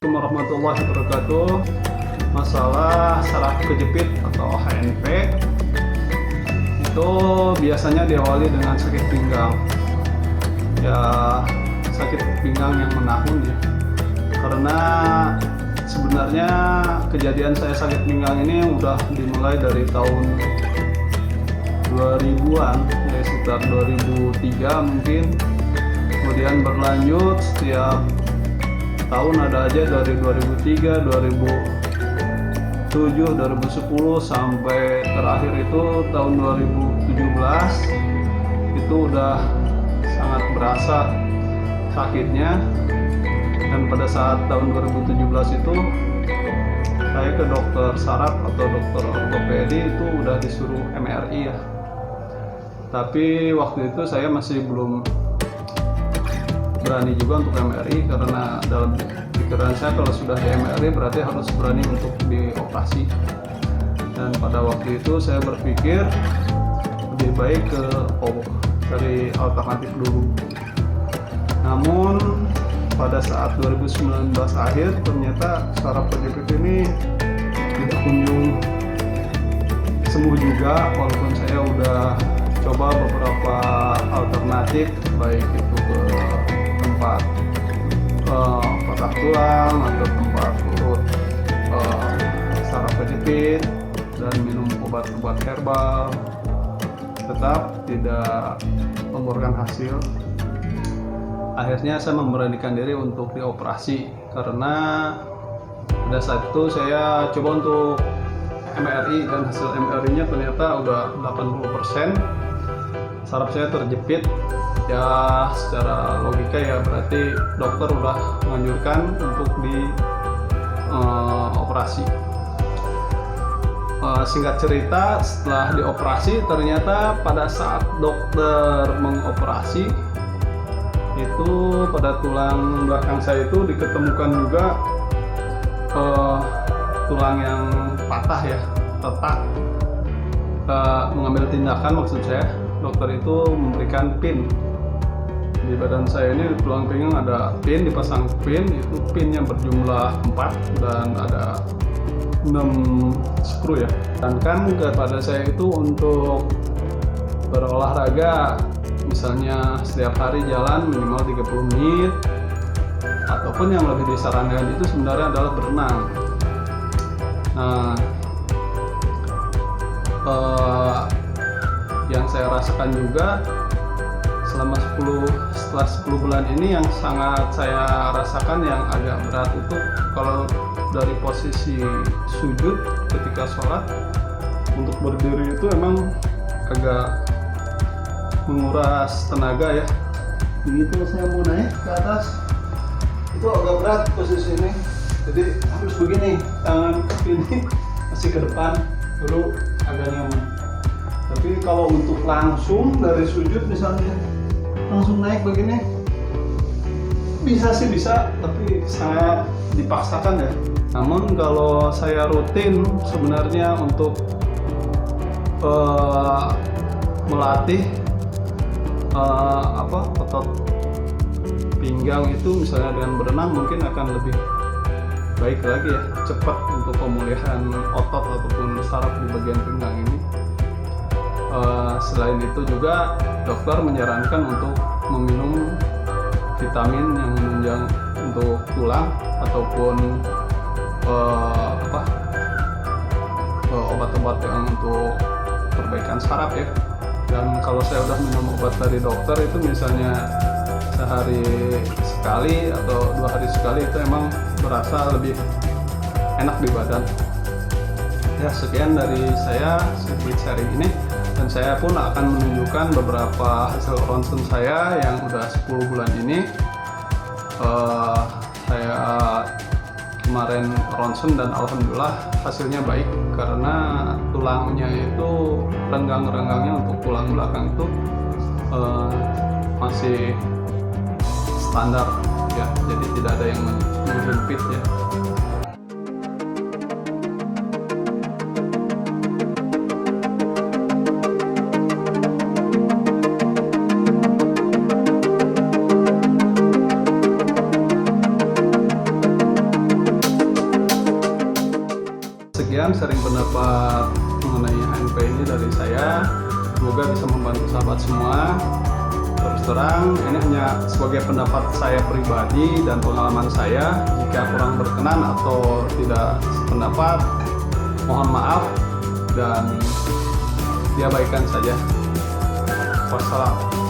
Assalamualaikum warahmatullahi wabarakatuh. Masalah saraf kejepit atau HNP itu biasanya diawali dengan sakit pinggang. Ya, sakit pinggang yang menahun ya. Karena sebenarnya kejadian saya sakit pinggang ini udah dimulai dari tahun 2000-an, ya sekitar 2003 mungkin. Kemudian berlanjut setiap tahun ada aja dari 2003, 2007, 2010 sampai terakhir itu tahun 2017 itu udah sangat berasa sakitnya. Dan pada saat tahun 2017 itu saya ke dokter saraf atau dokter ortopedi itu udah disuruh MRI ya. Tapi waktu itu saya masih belum berani juga untuk MRI karena dalam pikiran saya kalau sudah di MRI berarti harus berani untuk dioperasi. Dan pada waktu itu saya berpikir lebih baik cari alternatif dulu. Namun pada saat 2019 akhir ternyata saraf kejepit ini tidak kunjung sembuh juga, walaupun saya udah coba beberapa alternatif, baik itu ke tempat patah tulang atau tempat urut saraf kejepit dan minum obat-obat herbal, tetap tidak membuahkan hasil. Akhirnya saya memberanikan diri untuk dioperasi karena pada saat itu saya coba untuk MRI dan hasil MRI-nya ternyata udah 80% saraf saya terjepit. Ya secara logika ya berarti dokter udah menganjurkan untuk dioperasi. Singkat cerita, setelah dioperasi ternyata pada saat dokter mengoperasi itu pada tulang belakang saya itu diketemukan juga tulang yang patah ya, retak. Mengambil tindakan, maksud saya dokter itu memberikan pin di badan saya ini. Di tulang pinggang ada pin, dipasang pin, itu pinnya berjumlah 4 dan ada 6 skru ya. Dan kan kepada saya itu untuk berolahraga, misalnya setiap hari jalan minimal 30 menit, ataupun yang lebih disarankan itu sebenarnya adalah berenang. Nah, yang saya rasakan juga setelah 10 bulan ini, yang sangat saya rasakan yang agak berat itu kalau dari posisi sujud ketika sholat untuk berdiri itu emang agak menguras tenaga ya. Begitu saya mau naik ke atas itu agak berat posisi ini, jadi harus begini, tangan ini masih ke depan baru agak nyaman. Tapi kalau untuk langsung dari sujud misalnya langsung naik begini bisa sih, bisa, tapi sangat dipaksakan ya. Namun kalau saya rutin sebenarnya untuk melatih otot pinggang itu misalnya dengan berenang mungkin akan lebih baik lagi ya, cepat untuk pemulihan otot ataupun saraf di bagian pinggang ini. Selain itu juga dokter menyarankan untuk meminum vitamin yang menunjang untuk tulang ataupun obat-obat yang untuk perbaikan saraf ya. Dan kalau saya udah minum obat dari dokter itu misalnya sehari sekali atau 2 hari sekali, itu emang berasa lebih enak di badan. Ya, sekian dari saya sedikit sharing ini, dan saya pun akan menunjukkan beberapa hasil ronsen saya yang udah 10 bulan ini. Saya kemarin ronsen dan alhamdulillah hasilnya baik karena tulangnya itu renggang-renggangnya untuk tulang belakang itu masih standar ya, jadi tidak ada yang menjepit ya. sekian sharing pendapat mengenai HNP ini dari saya. Semoga bisa membantu sahabat semua. Terus terang, ini hanya sebagai pendapat saya pribadi dan pengalaman saya. Jika kurang berkenan atau tidak sependapat, mohon maaf dan diabaikan saja. Wassalam.